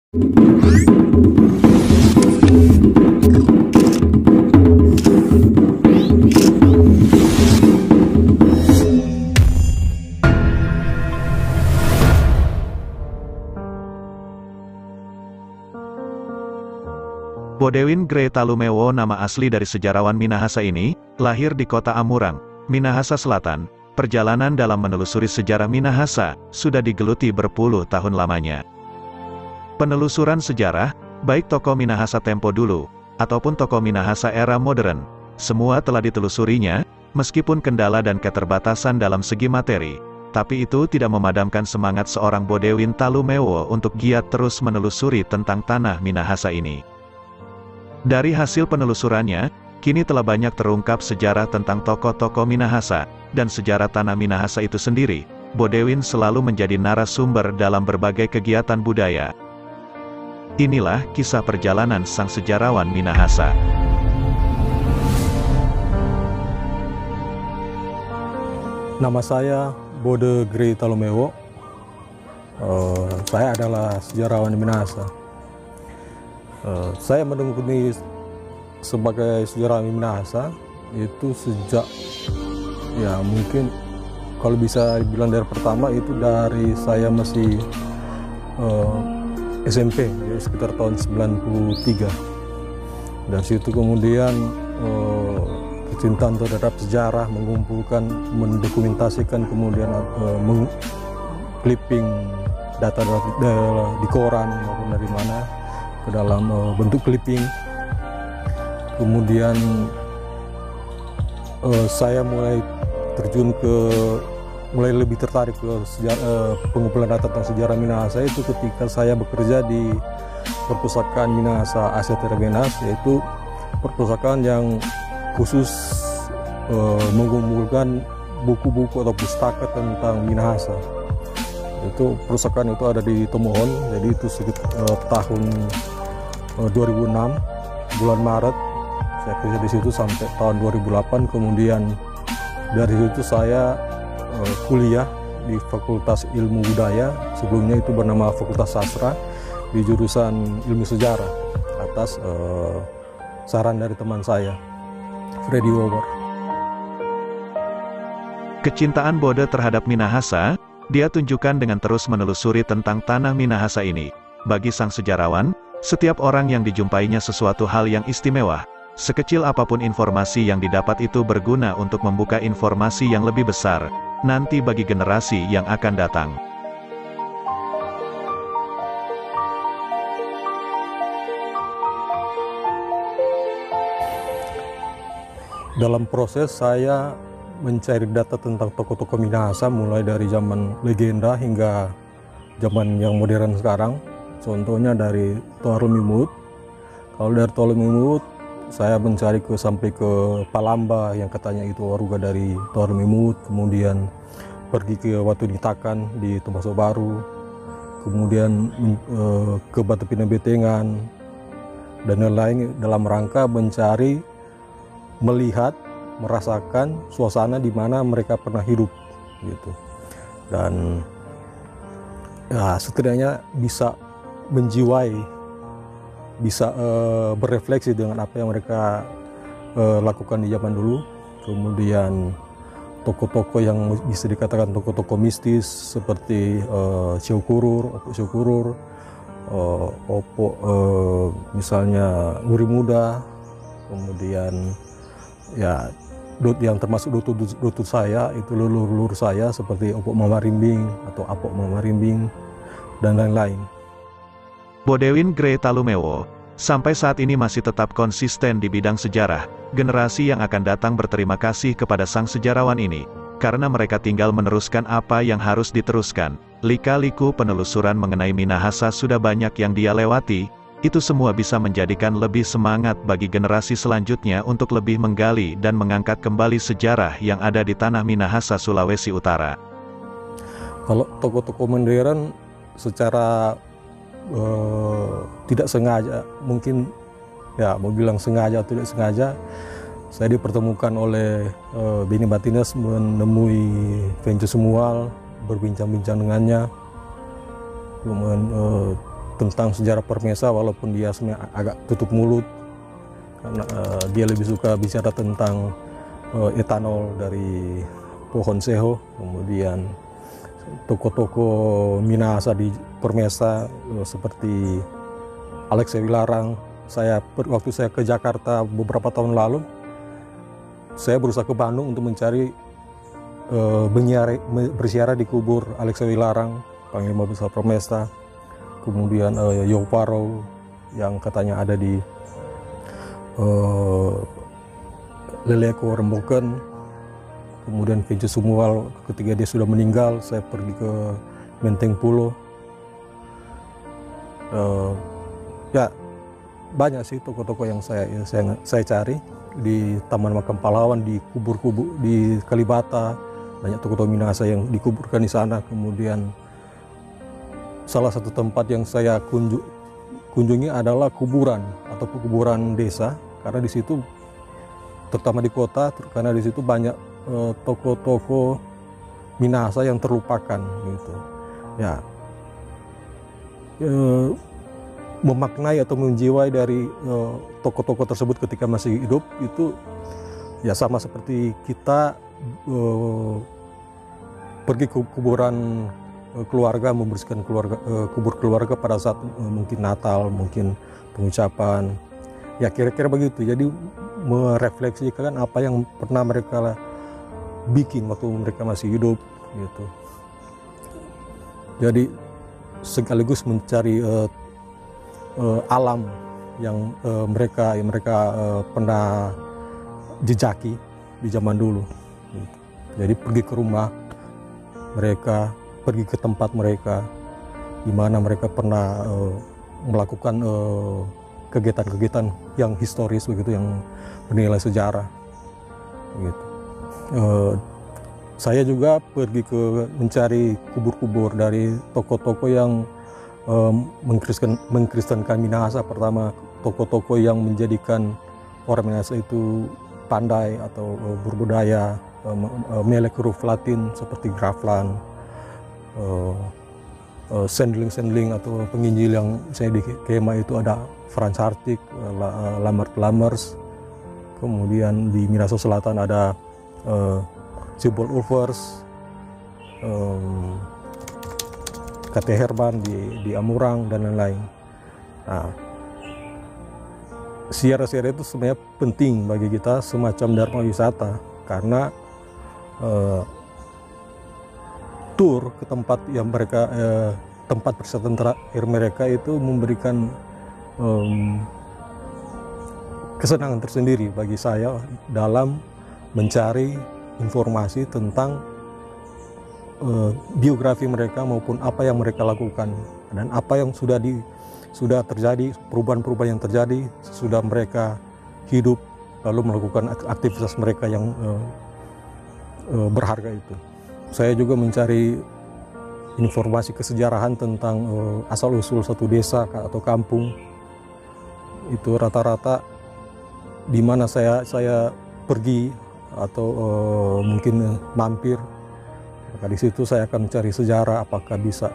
Bodewin Gray Talumewo, nama asli dari sejarawan Minahasa ini, lahir di kota Amurang, Minahasa Selatan. Perjalanan dalam menelusuri sejarah Minahasa, sudah digeluti berpuluh tahun lamanya. Penelusuran sejarah, baik tokoh Minahasa tempo dulu, ataupun tokoh Minahasa era modern, semua telah ditelusurinya, meskipun kendala dan keterbatasan dalam segi materi. Tapi itu tidak memadamkan semangat seorang Bodewin Talumewo untuk giat terus menelusuri tentang tanah Minahasa ini. Dari hasil penelusurannya, kini telah banyak terungkap sejarah tentang tokoh-tokoh Minahasa, dan sejarah tanah Minahasa itu sendiri. Bodewin selalu menjadi narasumber dalam berbagai kegiatan budaya. Inilah kisah perjalanan sang sejarawan Minahasa. Nama saya Bode Gray Talumewo. Saya adalah sejarawan Minahasa. Saya menekuni sebagai sejarawan Minahasa itu sejak, ya mungkin kalau bisa dibilang dari pertama itu dari saya masih SMP, ya, sekitar tahun 93. Dari situ kemudian kecintaan terhadap sejarah, mengumpulkan, mendokumentasikan, kemudian clipping data di koran maupun dari mana ke dalam bentuk clipping. Kemudian saya mulai terjun mulai lebih tertarik ke pengumpulan data tentang sejarah Minahasa itu ketika saya bekerja di perpustakaan Minahasa Asia Tenggara, yaitu perpustakaan yang khusus mengumpulkan buku-buku atau pustaka tentang Minahasa. Itu perpustakaan itu ada di Tomohon, jadi itu sekitar tahun 2006 bulan Maret saya kerja di situ sampai tahun 2008. Kemudian dari situ saya kuliah di Fakultas Ilmu Budaya, sebelumnya itu bernama Fakultas Sastra, di jurusan Ilmu Sejarah atas saran dari teman saya, Freddy Wower. Kecintaan Bode terhadap Minahasa, dia tunjukkan dengan terus menelusuri tentang tanah Minahasa ini. Bagi sang sejarawan, setiap orang yang dijumpainya sesuatu hal yang istimewa. Sekecil apapun informasi yang didapat itu berguna untuk membuka informasi yang lebih besar, nanti bagi generasi yang akan datang. Dalam proses saya mencari data tentang tokoh-tokoh Minahasa, mulai dari zaman legenda hingga zaman yang modern sekarang. Contohnya dari Toarumimut. Kalau dari Toarumimut, saya mencari sampai ke Palamba yang katanya itu waruga dari Toarumimut, kemudian pergi ke Watu Nitakan di Tombaso Baru, kemudian ke Batu Pinang Betengan, dan lain-lain dalam rangka mencari, melihat, merasakan suasana di mana mereka pernah hidup gitu. Dan ya setidaknya bisa menjiwai, bisa berefleksi dengan apa yang mereka lakukan di zaman dulu. Kemudian tokoh-tokoh yang bisa dikatakan tokoh-tokoh mistis seperti Syukurur, Opo Syukurur, misalnya Nuri Muda, kemudian ya yang termasuk lutut saya itu leluhur saya seperti Opo Mamarimbing atau Apok Mamarimbing dan lain-lain. Bodewin Gray Talumewo, sampai saat ini masih tetap konsisten di bidang sejarah. Generasi yang akan datang berterima kasih kepada sang sejarawan ini, karena mereka tinggal meneruskan apa yang harus diteruskan. Lika-liku penelusuran mengenai Minahasa sudah banyak yang dia lewati, itu semua bisa menjadikan lebih semangat bagi generasi selanjutnya untuk lebih menggali dan mengangkat kembali sejarah yang ada di tanah Minahasa, Sulawesi Utara. Kalau tokoh-tokoh modern secara tidak sengaja, mungkin ya mau bilang sengaja atau tidak sengaja, saya dipertemukan oleh Benny Martinez menemui Venture Sumual, berbincang-bincang dengannya. Kemudian tentang sejarah Permesa, walaupun dia sebenarnya agak tutup mulut karena dia lebih suka bicara tentang etanol dari pohon seho, kemudian tokoh-tokoh Minahasa di Permesa seperti Alex Wilarang. Waktu saya ke Jakarta beberapa tahun lalu, saya berusaha ke Bandung untuk mencari berziarah di kubur Alex Wilarang, Panglima Besar Permesa, kemudian Yoparo yang katanya ada di Leleko Remboken, kemudian Kejo Sumual ketika dia sudah meninggal. Saya pergi ke Menteng Pulo. Ya banyak sih tokoh-tokoh yang saya cari di Taman Makam Pahlawan, di kubur-kubur di Kalibata, banyak tokoh-tokoh Minahasa yang dikuburkan di sana. Kemudian salah satu tempat yang saya kunjungi adalah kuburan atau kuburan desa, karena di situ terutama di kota, karena di situ banyak tokoh-tokoh Minahasa yang terlupakan gitu. Ya, memaknai atau menjiwai dari tokoh-tokoh tersebut ketika masih hidup itu ya sama seperti kita pergi ke kuburan keluarga, membersihkan kubur keluarga pada saat mungkin Natal, mungkin pengucapan, ya kira-kira begitu. Jadi merefleksikan apa yang pernah mereka bikin waktu mereka masih hidup gitu. Jadi sekaligus mencari alam yang mereka pernah jejaki di zaman dulu. Jadi pergi ke rumah mereka, pergi ke tempat mereka, di mana mereka pernah melakukan kegiatan-kegiatan yang historis begitu, yang bernilai sejarah. Gitu. Saya juga pergi mencari kubur-kubur dari tokoh-tokoh yang mengkristenkan Minahasa. Pertama, tokoh-tokoh yang menjadikan orang Minahasa itu pandai atau berbudaya, melek huruf Latin seperti Graflan, Sendling atau penginjil yang saya di kema itu ada Franz Hartig, Lamert Lammers. Kemudian di Minahasa Selatan ada Siebold Ulvers, KT Herman di Amurang dan lain-lain. Nah, ziarah-ziarah itu sebenarnya penting bagi kita, semacam dharma wisata, karena tur ke tempat yang mereka tempat persatuan terakhir mereka itu memberikan kesenangan tersendiri bagi saya dalam mencari informasi tentang biografi mereka maupun apa yang mereka lakukan dan apa yang sudah terjadi, perubahan-perubahan yang terjadi sudah mereka hidup lalu melakukan aktivitas mereka yang berharga itu. Saya juga mencari informasi kesejarahan tentang asal-usul satu desa atau kampung. Itu rata-rata di mana saya pergi atau mungkin mampir, maka di situ saya akan mencari sejarah, apakah bisa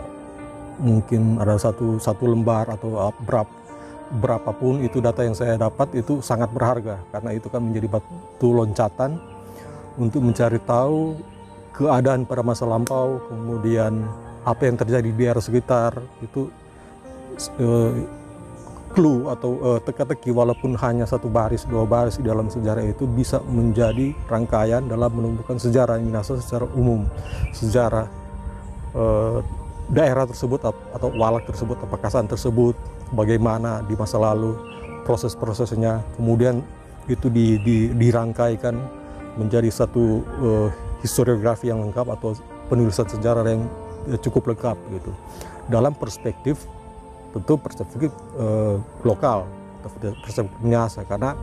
mungkin ada satu lembar atau berapapun itu data yang saya dapat itu sangat berharga, karena itu kan menjadi batu loncatan untuk mencari tahu keadaan pada masa lampau, kemudian apa yang terjadi di daerah sekitar. Itu clue atau teka-teki, walaupun hanya satu baris, dua baris di dalam sejarah itu bisa menjadi rangkaian dalam menumbuhkan sejarah Minahasa secara umum, sejarah daerah tersebut atau walak tersebut, pekasan tersebut, bagaimana di masa lalu proses-prosesnya, kemudian itu dirangkaikan menjadi satu historiografi yang lengkap atau penulisan sejarah yang cukup lengkap gitu, dalam perspektif tentu perspektif lokal, perspektif Minahasa. Karena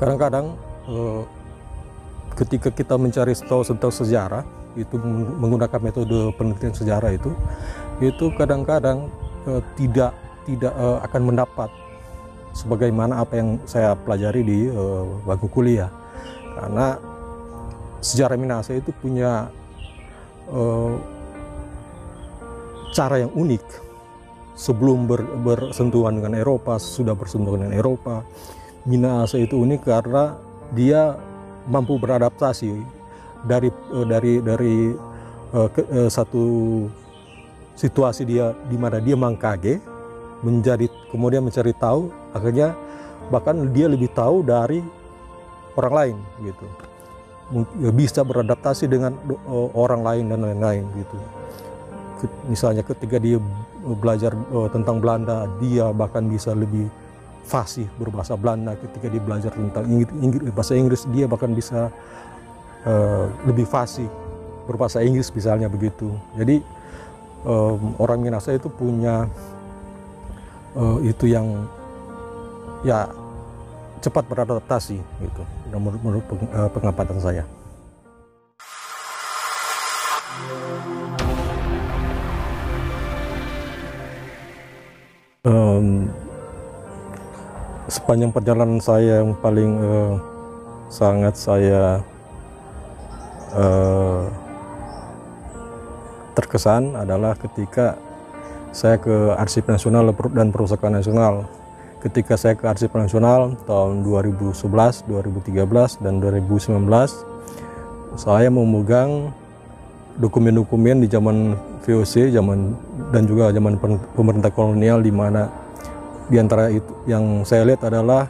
kadang-kadang ketika kita mencari tahu tentang sejarah itu menggunakan metode penelitian sejarah itu kadang-kadang tidak akan mendapat sebagaimana apa yang saya pelajari di bangku kuliah, karena sejarah Minahasa itu punya cara yang unik sebelum bersentuhan dengan Eropa, sudah bersentuhan dengan Eropa. Minahasa itu unik karena dia mampu beradaptasi dari satu situasi dia di mana dia mengkage kemudian mencari tahu, akhirnya bahkan dia lebih tahu dari orang lain gitu, bisa beradaptasi dengan orang lain dan lain-lain gitu. Misalnya ketika dia belajar tentang Belanda, dia bahkan bisa lebih fasih berbahasa Belanda. Ketika dia belajar tentang bahasa Inggris, dia bahkan bisa lebih fasih berbahasa Inggris misalnya begitu. Jadi orang Minahasa itu punya itu yang ya cepat beradaptasi gitu, menurut pengamatan saya. Sepanjang perjalanan saya yang paling sangat saya terkesan adalah ketika saya ke Arsip Nasional dan Perpustakaan Nasional. Ketika saya ke Arsip Nasional tahun 2011, 2013, dan 2019, saya memegang dokumen-dokumen di zaman VOC, dan juga zaman pemerintah kolonial, di mana di antara itu yang saya lihat adalah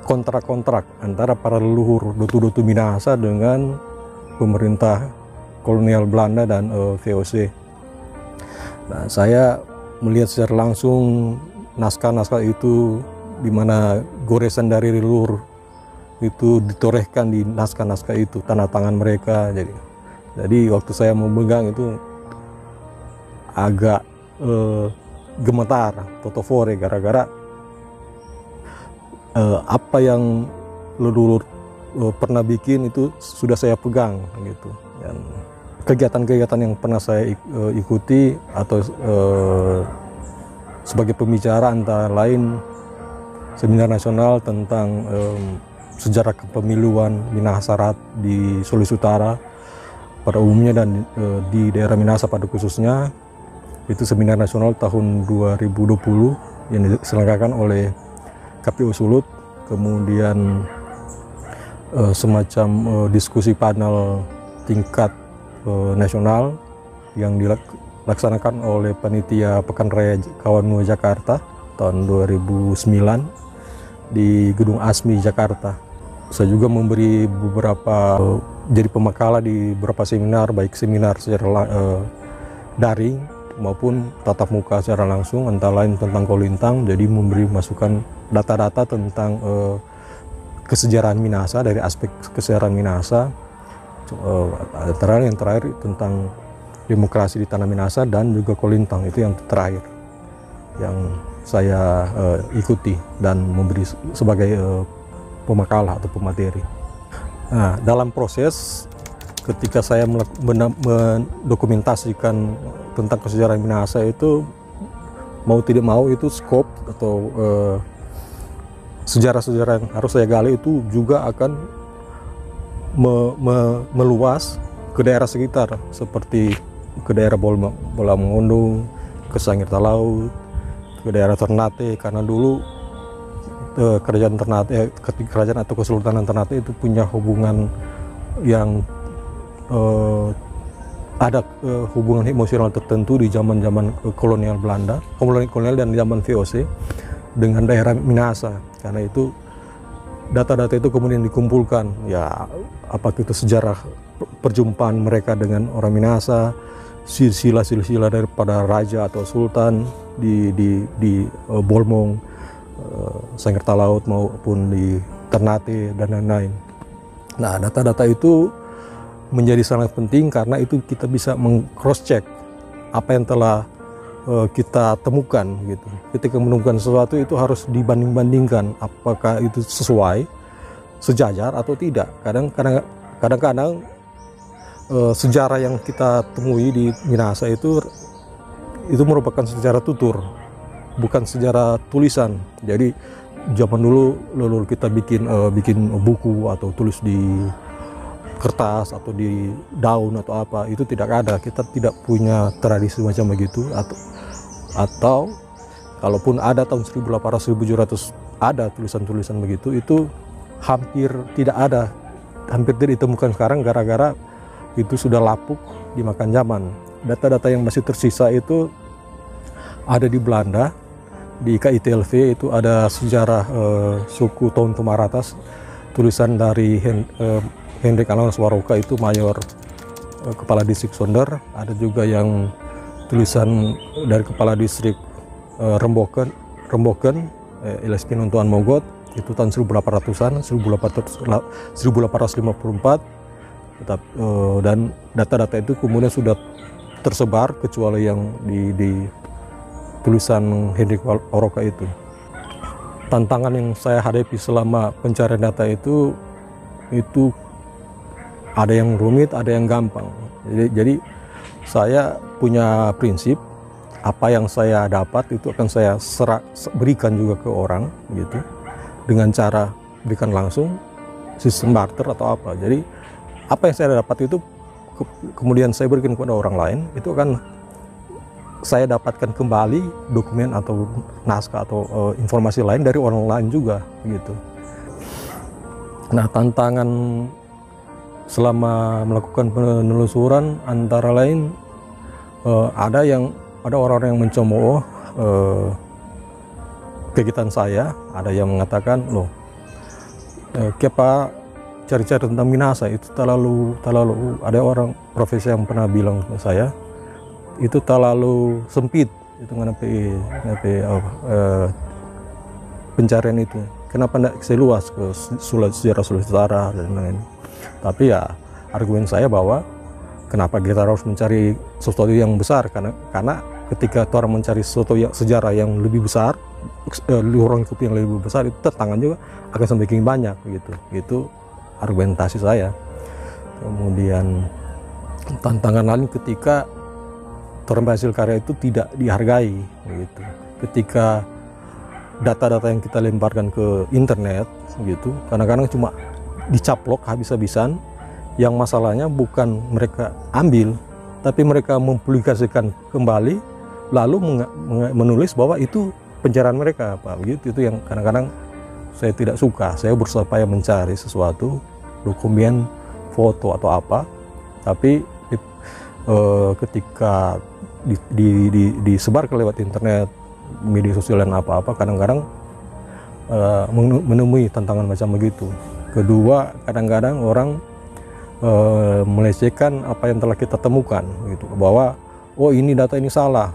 kontrak-kontrak antara para leluhur Dotu-Dotu Minahasa dengan pemerintah kolonial Belanda dan VOC. Nah, saya melihat secara langsung naskah-naskah itu, di mana goresan dari leluhur itu ditorehkan di naskah-naskah itu, tanda tangan mereka. Jadi waktu saya memegang itu agak gemetar, totofore, gara-gara apa yang leluhur pernah bikin itu sudah saya pegang gitu. Dan kegiatan-kegiatan yang pernah saya ikuti atau sebagai pembicara antara lain seminar nasional tentang sejarah kepemiluan Minahasa di Sulawesi Utara pada umumnya dan di daerah Minahasa pada khususnya, itu seminar nasional tahun 2020 yang diselenggarakan oleh KPU Sulut. Kemudian semacam diskusi panel tingkat nasional yang dilaksanakan oleh panitia Pekan Raya Kawanua Jakarta tahun 2009 di Gedung ASMI Jakarta. Saya juga memberi beberapa jadi pemakala di beberapa seminar, baik seminar secara daring maupun tatap muka secara langsung, antara lain tentang Kolintang. Jadi memberi masukan data-data tentang kesejarahan Minahasa, dari aspek kesejarahan Minahasa. Yang terakhir tentang demokrasi di tanah Minahasa dan juga Kolintang, itu yang terakhir yang saya ikuti dan memberi sebagai pemakalah atau pemateri. Nah, dalam proses ketika saya mendokumentasikan tentang kesejarahan Minahasa itu, mau tidak mau itu skop atau sejarah-sejarah yang harus saya gali itu juga akan meluas ke daerah sekitar, seperti ke daerah Bolamongondo, ke Sangir Talaut, ke daerah Ternate, karena dulu kerajaan Ternate, kerajaan atau Kesultanan Ternate itu punya hubungan yang ada hubungan emosional tertentu di zaman-zaman kolonial Belanda, kolonial dan zaman VOC dengan daerah Minahasa. Karena itu data-data itu kemudian dikumpulkan, ya apakah itu sejarah perjumpaan mereka dengan orang Minahasa, silsilah daripada raja atau sultan di Bolmong, Sangir Talaut maupun di Ternate dan lain-lain. Nah, data-data itu menjadi sangat penting karena itu kita bisa meng-cross check apa yang telah kita temukan gitu. Ketika menemukan sesuatu itu harus dibanding-bandingkan apakah itu sesuai, sejajar atau tidak. Kadang-kadang sejarah yang kita temui di Minahasa itu merupakan sejarah tutur, bukan sejarah tulisan. Jadi zaman dulu leluhur kita bikin buku atau tulis di kertas atau di daun atau apa, itu tidak ada. Kita tidak punya tradisi macam begitu. Atau kalaupun ada tahun 1800-1700 ada tulisan-tulisan begitu, itu hampir tidak ada, hampir tidak ditemukan sekarang gara-gara itu sudah lapuk dimakan zaman. Data-data yang masih tersisa itu ada di Belanda, di KITLV itu ada sejarah suku Toun Tumaratas, tulisan dari Hendrik Alaus Waroka itu mayor kepala distrik Sonder. Ada juga yang tulisan dari kepala distrik Remboken LSP Nontuan Mogot, itu tahun 1800-an, 1854. Dan data-data itu kemudian sudah tersebar kecuali yang di tulisan Hendrik Waroka itu. Tantangan yang saya hadapi selama pencarian data itu ada yang rumit, ada yang gampang. Jadi saya punya prinsip, apa yang saya dapat itu akan saya berikan juga ke orang gitu, dengan cara berikan langsung, sistem barter atau apa. Jadi apa yang saya dapat itu kemudian saya berikan kepada orang lain, itu akan saya dapatkan kembali dokumen atau naskah atau informasi lain dari orang lain juga gitu. Nah, tantangan selama melakukan penelusuran antara lain ada orang-orang yang mencemooh kegiatan saya. Ada yang mengatakan, loh, Kepa cari-cari tentang Minahasa itu terlalu ada orang profesor yang pernah bilang ke saya, itu terlalu sempit itu pencarian itu. Kenapa tidak seluas ke sejarah Sulawesi Utara dan lain-lain. Tapi ya argumen saya bahwa kenapa kita harus mencari sesuatu yang besar, karena ketika orang mencari sesuatu sejarah yang lebih besar, ruang lingkup yang lebih besar, itu tantangan juga akan semakin banyak gitu. Itu argumentasi saya. Kemudian tantangan lain ketika hasil karya itu tidak dihargai gitu. Ketika data-data yang kita lemparkan ke internet gitu, kadang-kadang cuma dicaplok habis-habisan. Yang masalahnya bukan mereka ambil, tapi mereka mempublikasikan kembali, lalu menulis bahwa itu pencarian mereka, Pak. Begitu, itu yang kadang-kadang saya tidak suka. Saya berupaya mencari sesuatu, dokumen, foto atau apa, tapi ketika disebarkan lewat internet, media sosial dan apa-apa, kadang-kadang menemui tantangan macam begitu. Kedua, kadang-kadang orang melecehkan apa yang telah kita temukan gitu, bahwa oh ini data ini salah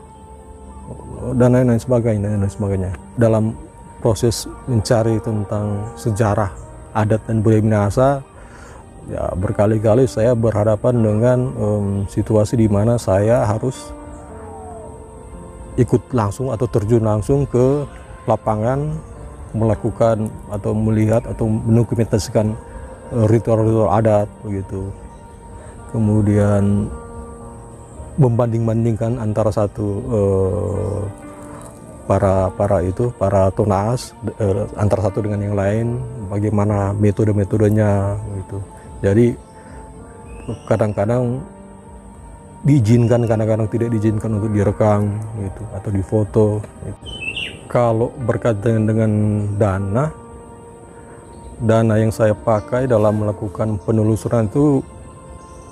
dan lain-lain sebagainya. Dalam proses mencari tentang sejarah adat dan budaya Minahasa, ya berkali-kali saya berhadapan dengan situasi di mana saya harus ikut langsung atau terjun langsung ke lapangan, melakukan atau melihat atau mendokumentasikan ritual-ritual adat begitu. Kemudian membanding-bandingkan antara para tunas antara satu dengan yang lain, bagaimana metode-metodenya gitu. Jadi kadang-kadang diizinkan, kadang-kadang tidak diizinkan untuk direkam gitu atau difoto gitu. Kalau berkaitan dengan dana yang saya pakai dalam melakukan penelusuran itu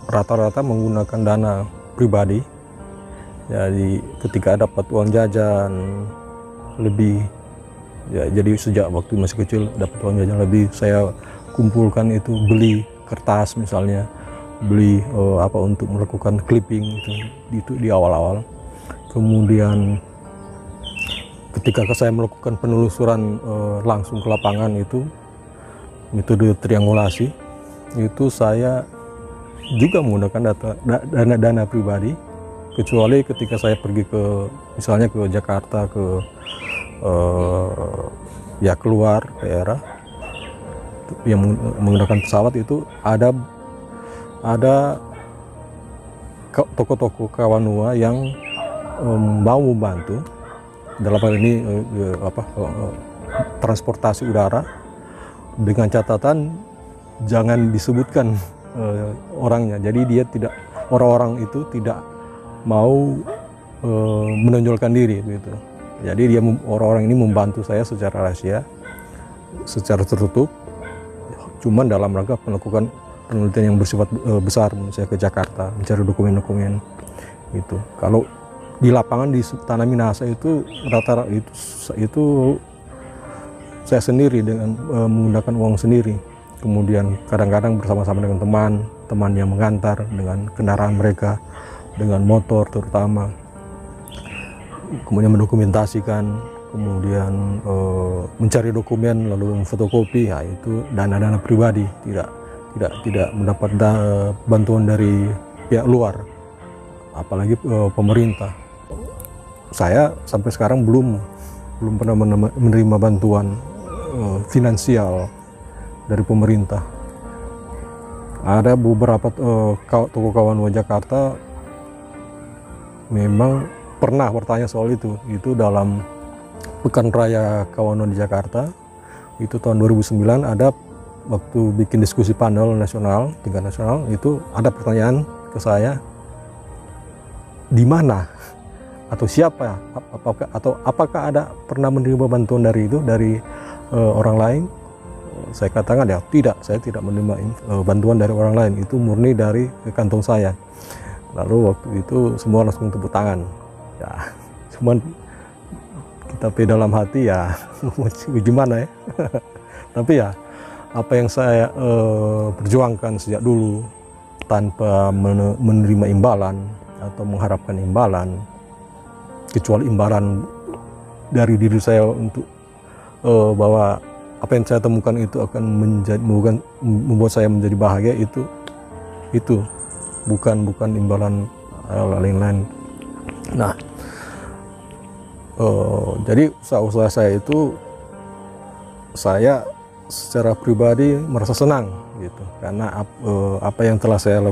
rata-rata menggunakan dana pribadi. Jadi ketika dapat uang jajan lebih, ya jadi sejak waktu masih kecil dapat uang jajan lebih, saya kumpulkan itu, beli kertas misalnya, beli untuk melakukan clipping itu di awal-awal. Kemudian ketika saya melakukan penelusuran langsung ke lapangan, itu metode triangulasi, itu saya juga menggunakan dana pribadi, kecuali ketika saya pergi misalnya ke Jakarta, ya keluar daerah yang menggunakan pesawat, itu ada toko-toko Kawanua yang mau membantu dalam hal ini transportasi udara, dengan catatan jangan disebutkan orangnya. Jadi dia tidak, orang-orang itu tidak mau menonjolkan diri begitu. Jadi dia, orang-orang ini membantu saya secara rahasia, secara tertutup, cuman dalam rangka melakukan penelitian yang bersifat besar. Saya ke Jakarta mencari dokumen-dokumen itu. Kalau di lapangan di tanah Minahasa itu rata-rata itu saya sendiri dengan menggunakan uang sendiri. Kemudian kadang-kadang bersama-sama dengan teman yang mengantar dengan kendaraan mereka, dengan motor terutama. Kemudian mendokumentasikan, kemudian mencari dokumen lalu memfotokopi. Ya itu dana-dana pribadi, tidak mendapat bantuan dari pihak luar, apalagi pemerintah. Saya sampai sekarang belum pernah menerima bantuan finansial dari pemerintah. Ada beberapa toko Kawanoa Jakarta memang pernah bertanya soal itu dalam Pekan Raya Kawanoa di Jakarta. Itu tahun 2009 ada waktu bikin diskusi panel nasional, tingkat nasional, itu ada pertanyaan ke saya, di mana atau siapa, apakah ada pernah menerima bantuan dari orang lain? Saya katakan ya tidak, saya tidak menerima bantuan dari orang lain, itu murni dari kantong saya. Lalu waktu itu semua langsung tepuk tangan. Ya, cuman kita dalam hati ya gimana ya. Tapi ya apa yang saya perjuangkan sejak dulu tanpa menerima imbalan atau mengharapkan imbalan, kecuali imbalan dari diri saya untuk bahwa apa yang saya temukan itu akan membuat saya menjadi bahagia, itu bukan imbalan lain-lain. Nah, jadi usaha-usaha saya itu saya secara pribadi merasa senang gitu, karena apa yang telah saya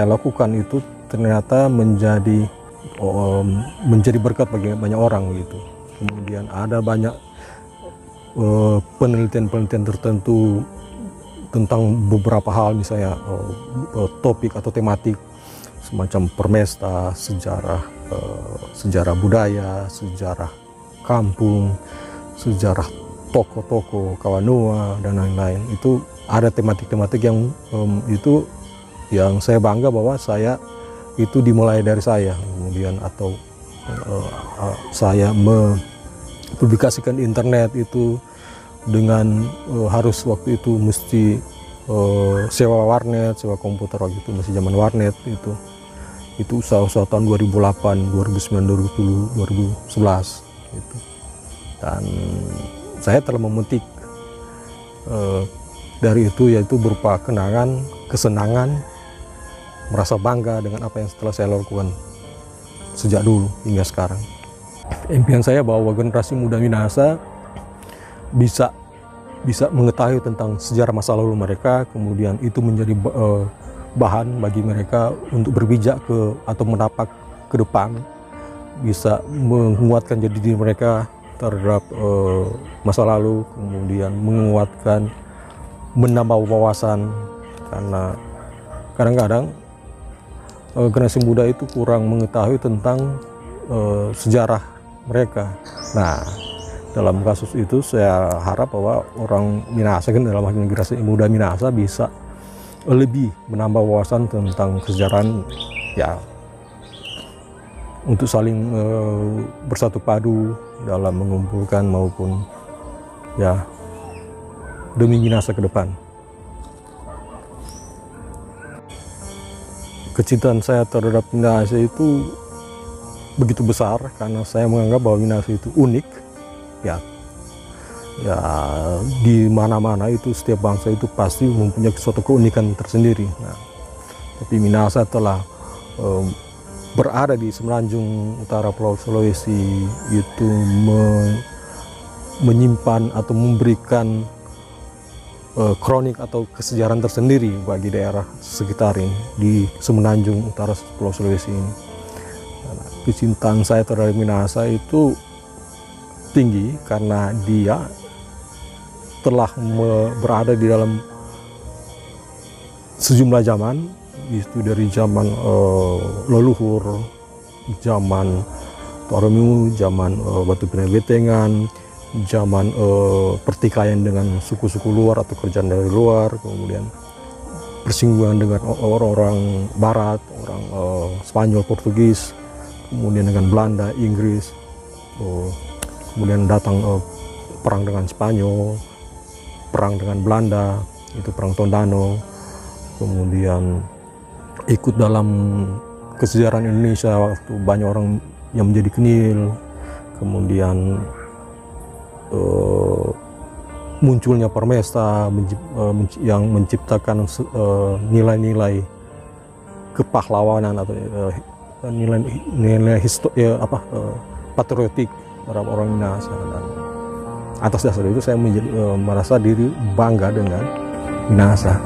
lakukan itu ternyata menjadi berkat bagi banyak orang gitu. Kemudian ada banyak penelitian tertentu tentang beberapa hal, misalnya topik atau tematik semacam permesta, sejarah budaya, sejarah kampung, sejarah toko-toko Kawanoa dan lain-lain. Itu ada tematik-tematik yang itu yang saya bangga bahwa saya itu dimulai dari saya, kemudian atau saya mempublikasikan di internet itu dengan harus waktu itu mesti sewa warnet, sewa komputer, waktu itu masih zaman warnet. Itu usaha-usaha tahun 2008, 2009, 2010, 2011 gitu. Dan saya telah memetik dari itu, yaitu berupa kenangan, kesenangan, merasa bangga dengan apa yang setelah saya lakukan sejak dulu hingga sekarang. Impian saya bahwa generasi muda Minahasa bisa mengetahui tentang sejarah masa lalu mereka, kemudian itu menjadi bahan bagi mereka untuk berpijak atau menapak ke depan, bisa menguatkan jadi diri mereka terhadap masa lalu, kemudian menguatkan, menambah wawasan, karena kadang-kadang generasi muda itu kurang mengetahui tentang sejarah mereka. Nah, dalam kasus itu saya harap bahwa orang Minahasa, dalam hal generasi muda Minahasa, bisa lebih menambah wawasan tentang kesejarahan, ya, untuk saling bersatu padu dalam mengumpulkan maupun ya demi Minahasa ke depan. Kecintaan saya terhadap Minahasa itu begitu besar karena saya menganggap bahwa Minahasa itu unik, ya di mana-mana itu setiap bangsa itu pasti mempunyai suatu keunikan tersendiri. Nah, tapi Minahasa telah berada di semenanjung utara Pulau Sulawesi itu menyimpan atau memberikan kronik atau kesejarahan tersendiri bagi daerah sekitar ini di semenanjung utara Pulau Sulawesi ini. Kecintaan saya terhadap Minahasa itu tinggi karena dia telah berada di dalam sejumlah zaman, itu dari zaman leluhur, zaman Toremu, zaman Batu Betengan, zaman pertikaian dengan suku-suku luar atau kerajaan dari luar, kemudian persinggungan dengan orang-orang Barat, orang Spanyol, Portugis, kemudian dengan Belanda, Inggris, kemudian datang perang dengan Spanyol, perang dengan Belanda, itu perang Tondano, kemudian ikut dalam kesejahteraan Indonesia waktu banyak orang yang menjadi kenil, kemudian munculnya Permesta yang menciptakan nilai-nilai kepahlawanan atau nilai patriotik terhadap orang Minahasa. Dan atas dasar itu saya merasa diri bangga dengan Minahasa.